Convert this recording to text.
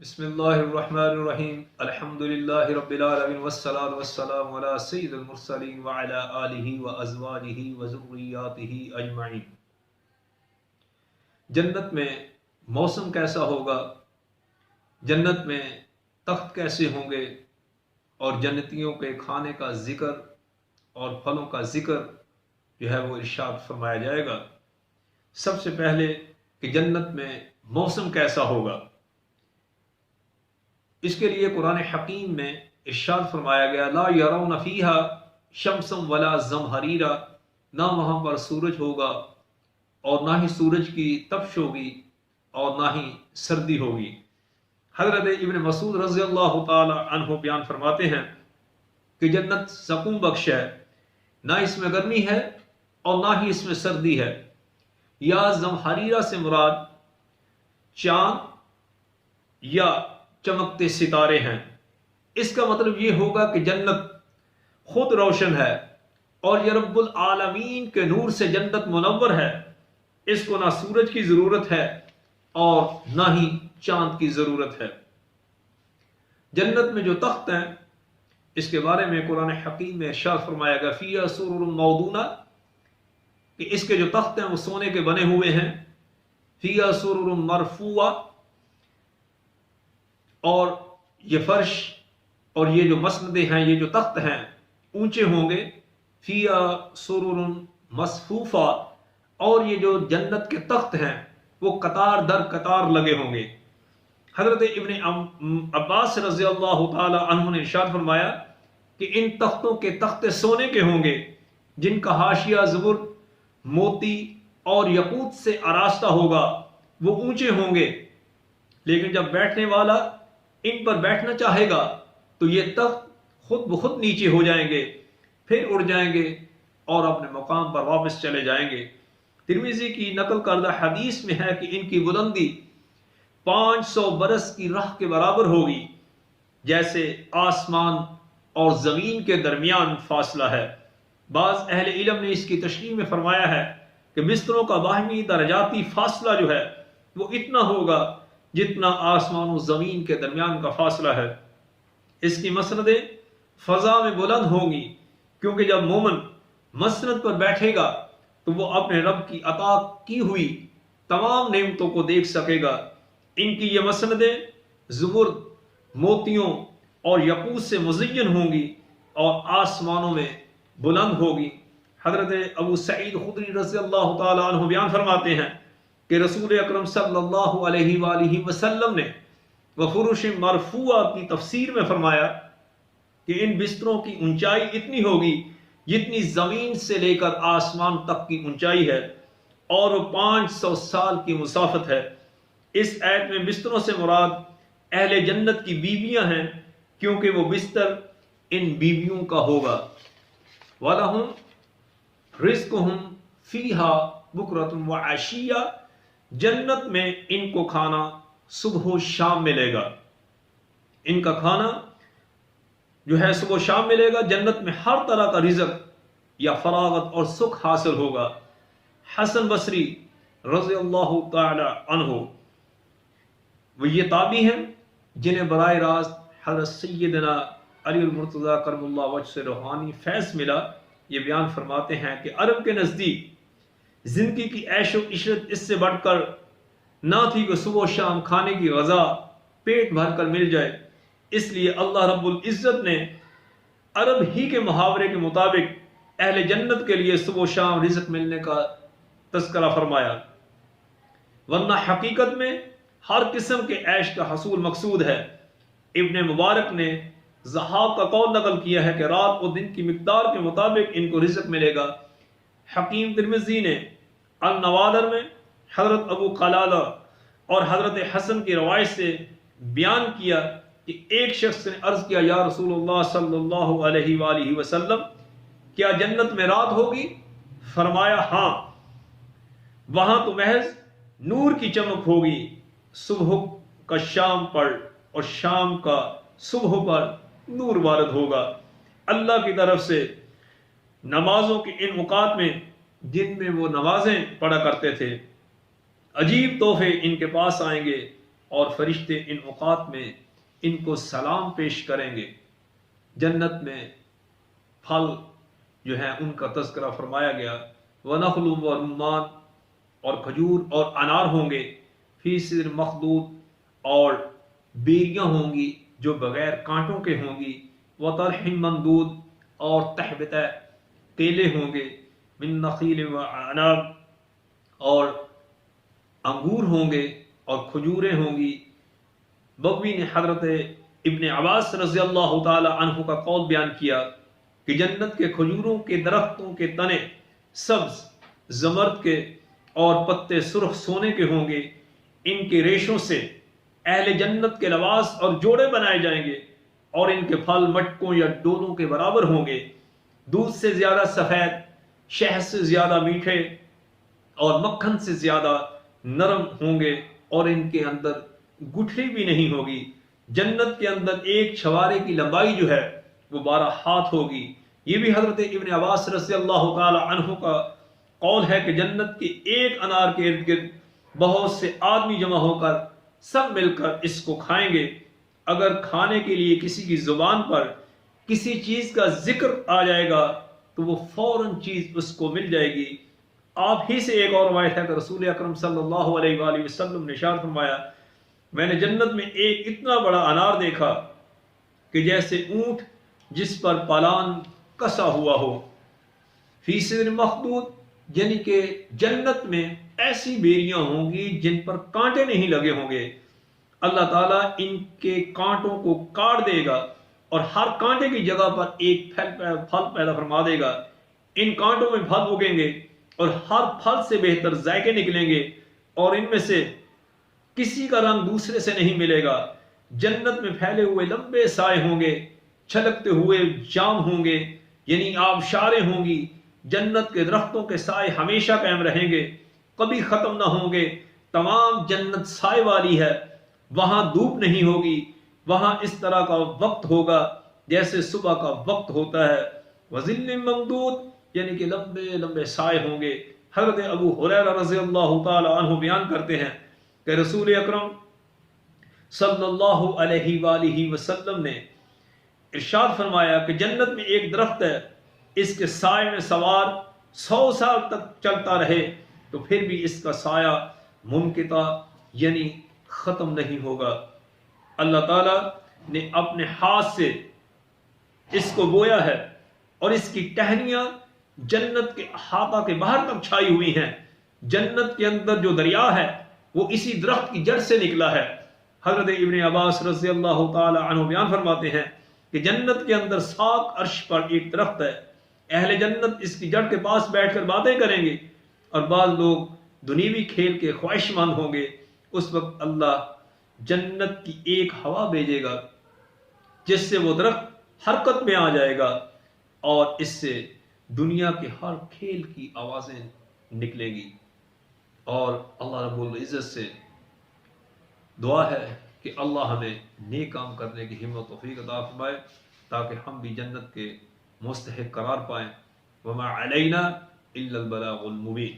بسم اللہ الرحمن الرحیم الحمدللہ رب العالمین والصلاة والسلام علی سید المرسلین وعلی آلہ وازواجہ وذریاتہ اجمعین۔ جنت میں موسم کیسا ہوگا، جنت میں تخت کیسے ہوں گے، اور جنتیوں کے کھانے کا ذکر اور پھلوں کا ذکر جو ہے وہ ارشاد فرمایا جائے گا۔ سب سے پہلے کہ جنت میں موسم کیسا ہوگا، اس کے لیے قرآن حکیم میں ارشاد فرمایا گیا لا یرون فیہا شمسا ولا زمہریرا، نہ وہاں پر سورج ہوگا اور نہ ہی سورج کی تپش ہوگی اور نہ ہی سردی ہوگی۔ حضرت ابن مسعود رضی اللہ تعالی عنہ بیان فرماتے ہیں کہ جنت سکون بخش ہے، نہ اس میں گرمی ہے اور نہ ہی اس میں سردی ہے۔ یا زمہریرا سے مراد چاند یا چمکتے ستارے ہیں۔ اس کا مطلب یہ ہوگا کہ جنت خود روشن ہے اور یہ رب العالمین کے نور سے جنت منور ہے، اس کو نہ سورج کی ضرورت ہے اور نہ ہی چاند کی ضرورت ہے۔ جنت میں جو تخت ہیں اس کے بارے میں قرآن حکیم میں ارشاد فرمایا گیا فیہا سرر موضونہ، کہ اس کے جو تخت ہیں وہ سونے کے بنے ہوئے ہیں۔ فیہا سرر مرفوعہ، اور یہ فرش اور یہ جو مسندیں ہیں، یہ جو تخت ہیں اونچے ہوں گے۔ فیہا سرر مصفوفہ، اور یہ جو جنت کے تخت ہیں وہ قطار در قطار لگے ہوں گے۔ حضرت ابن عباس رضی اللہ تعالی عنہ نے ارشاد فرمایا کہ ان تختوں کے تختے سونے کے ہوں گے جن کا حاشیہ زبر، موتی اور یاقوت سے آراستہ ہوگا، وہ اونچے ہوں گے، لیکن جب بیٹھنے والا ان پر بیٹھنا چاہے گا تو یہ تخت خود بخود نیچے ہو جائیں گے، پھر اڑ جائیں گے اور اپنے مقام پر واپس چلے جائیں گے۔ ترمذی کی نقل کردہ حدیث میں ہے کہ ان کی بلندی 500 برس کی راہ کے برابر ہوگی، جیسے آسمان اور زمین کے درمیان فاصلہ ہے۔ بعض اہل علم نے اس کی تشریح میں فرمایا ہے کہ بستروں کا باہمی درجاتی فاصلہ جو ہے وہ اتنا ہوگا جتنا آسمان و زمین کے درمیان کا فاصلہ ہے۔ اس کی مسندیں فضا میں بلند ہوں گی، کیونکہ جب مومن مسند پر بیٹھے گا تو وہ اپنے رب کی عطا کی ہوئی تمام نعمتوں کو دیکھ سکے گا۔ ان کی یہ مسندیں زبرد، موتیوں اور یاقوت سے مزین ہوں گی اور آسمانوں میں بلند ہوگی۔ حضرت ابو سعید خدری رضی اللہ تعالی عنہ بیان فرماتے ہیں کہ رسول اکرم صلی اللہ علیہ وآلہ وسلم نے وفرش مرفوعہ کی تفسیر میں فرمایا کہ ان بستروں کی اونچائی اتنی ہوگی جتنی زمین سے لے کر آسمان تک کی اونچائی ہے، اور وہ 500 سال کی مسافت ہے۔ اس آیت میں بستروں سے مراد اہل جنت کی بیویاں ہیں، کیونکہ وہ بستر ان بیویوں کا ہوگا۔ وَلَهُمْ رِزْقُهُمْ فِيهَا بُكْرَةٌ وَعَشِيًّا، جنت میں ان کو کھانا صبح و شام ملے گا۔ ان کا کھانا جو ہے صبح و شام ملے گا۔ جنت میں ہر طرح کا رزق یا فراغت اور سکھ حاصل ہوگا۔ حسن بصری رضی اللہ تعالی عنہ، وہ یہ تابعی ہیں جنہیں براہ راست حضرت سیدنا علی المرتضیٰ کرم اللہ وجہ سے روحانی فیض ملا، یہ بیان فرماتے ہیں کہ عرب کے نزدیک زندگی کی عیش و عشرت اس سے بڑھ کر نہ تھی کہ صبح و شام کھانے کی غذا پیٹ بھر کر مل جائے۔ اس لیے اللہ رب العزت نے عرب ہی کے محاورے کے مطابق اہل جنت کے لیے صبح و شام رزق ملنے کا تذکرہ فرمایا، ورنہ حقیقت میں ہر قسم کے عیش کا حصول مقصود ہے۔ ابن مبارک نے ضحاک کا قول نقل کیا ہے کہ رات و دن کی مقدار کے مطابق ان کو رزق ملے گا۔ حکیم ترمذی نے النوادر میں حضرت ابو قلادہ اور حضرت حسن کی روایت سے بیان کیا کہ ایک شخص نے عرض کیا یا رسول اللہ صلی اللہ علیہ وآلہ وسلم، کیا جنت میں رات ہوگی؟ فرمایا ہاں، وہاں تو محض نور کی چمک ہوگی، صبح کا شام پر اور شام کا صبح پر نور وارد ہوگا۔ اللہ کی طرف سے نمازوں کے ان اوقات میں جن میں وہ نمازیں پڑھا کرتے تھے، عجیب تحفے ان کے پاس آئیں گے۔ اور فرشتے ان اوقات میں ان کو سلام پیش کریں گے۔ جنت میں پھل جو ہیں ان کا تذکرہ فرمایا گیا، وَنَخْلٌ وَرُمَّانٌ، اور کھجور اور انار ہوں گے، فی سدر مخضود، اور بیریاں ہوں گی جو بغیر کانٹوں کے ہوں گی، وَطَلْحٍ مَنضُود، اور تہبتہ کیلے ہوں گے، من نخیل وعناب، اور انگور ہوں گے اور کھجوریں ہوں گی۔ بغوی نے حضرت ابن عباس رضی اللہ تعالی عنہ کا قول بیان کیا کہ جنت کے کھجوروں کے درختوں کے تنے سبز زمرد کے اور پتے سرخ سونے کے ہوں گے، ان کے ریشوں سے اہل جنت کے لباس اور جوڑے بنائے جائیں گے، اور ان کے پھل مٹکوں یا ڈولوں کے برابر ہوں گے، دودھ سے زیادہ سفید، شہد سے زیادہ میٹھے، اور مکھن سے زیادہ نرم ہوں گے، اور ان کے اندر گٹھلی بھی نہیں ہوگی۔ جنت کے اندر ایک چھوارے کی لمبائی جو ہے وہ 12 ہاتھ ہوگی۔ یہ بھی حضرت ابن عباس رضی اللہ تعالی عنہ کا قول ہے کہ جنت کے ایک انار کے ارد گرد بہت سے آدمی جمع ہو کر سب مل کر اس کو کھائیں گے۔ اگر کھانے کے لیے کسی کی زبان پر کسی چیز کا ذکر آ جائے گا تو وہ فوراً چیز اس کو مل جائے گی۔ آپ ہی سے ایک اور روایت ہے کہ رسول اکرم صلی اللہ علیہ وآلہ وسلم نے ارشاد فرمایا، میں نے جنت میں ایک اتنا بڑا انار دیکھا کہ جیسے اونٹ جس پر پالان کسا ہوا ہو، فی سدر مخضود، یعنی کہ جنت میں ایسی بیریاں ہوں گی جن پر کانٹے نہیں لگے ہوں گے۔ اللہ تعالیٰ ان کے کانٹوں کو کاٹ دے گا اور ہر کانٹے کی جگہ پر ایک پھل پیدا فرما دے گا۔ ان کانٹوں میں پھل اگیں گے اور ہر پھل سے بہتر ذائقے نکلیں گے، اور ان میں سے کسی کا رنگ دوسرے سے نہیں ملے گا۔ جنت میں پھیلے ہوئے لمبے سائے ہوں گے، چھلکتے ہوئے جام ہوں گے، یعنی آبشاریں ہوں گی۔ جنت کے درختوں کے سائے ہمیشہ قائم رہیں گے، کبھی ختم نہ ہوں گے۔ تمام جنت سائے والی ہے، وہاں دھوپ نہیں ہوگی، وہاں اس طرح کا وقت ہوگا جیسے صبح کا وقت ہوتا ہے۔ وظل ممدود، یعنی کہ لمبے لمبے سائے ہوں گے۔ حضرت ابو ہریرہ رضی اللہ تعالی عنہ بیان کرتے ہیں کہ رسول اکرم صلی اللہ علیہ وآلہ وسلم نے ارشاد فرمایا کہ جنت میں ایک درخت ہے، اس کے سائے میں سوار 100 سال تک چلتا رہے تو پھر بھی اس کا سایہ منقطع یعنی ختم نہیں ہوگا۔ اللہ تعالیٰ نے اپنے ہاتھ سے اس کو بویا ہے اور اس کی ٹہنیاں جنت کے احاطہ کے باہر تک چھائی ہوئی ہیں۔ جنت کے اندر جو دریا ہے وہ اسی درخت کی جڑ سے نکلا ہے۔ حضرت ابن عباس رضی اللہ تعالی عنہ بیان فرماتے ہیں کہ جنت کے اندر 7 عرش پر ایک درخت ہے، اہل جنت اس کی جڑ کے پاس بیٹھ کر باتیں کریں گے، اور بعض لوگ دنیوی کھیل کے خواہش مند ہوں گے۔ اس وقت اللہ جنت کی ایک ہوا بھیجے گا جس سے وہ درخت حرکت میں آ جائے گا، اور اس سے دنیا کے ہر کھیل کی آوازیں نکلے گی۔ اور اللہ رب العزت سے دعا ہے کہ اللہ ہمیں نیک کام کرنے کی ہمت و توفیق عطا فرمائے تاکہ ہم بھی جنت کے مستحق قرار پائیں۔ وما علینا الا البلاغ المبین۔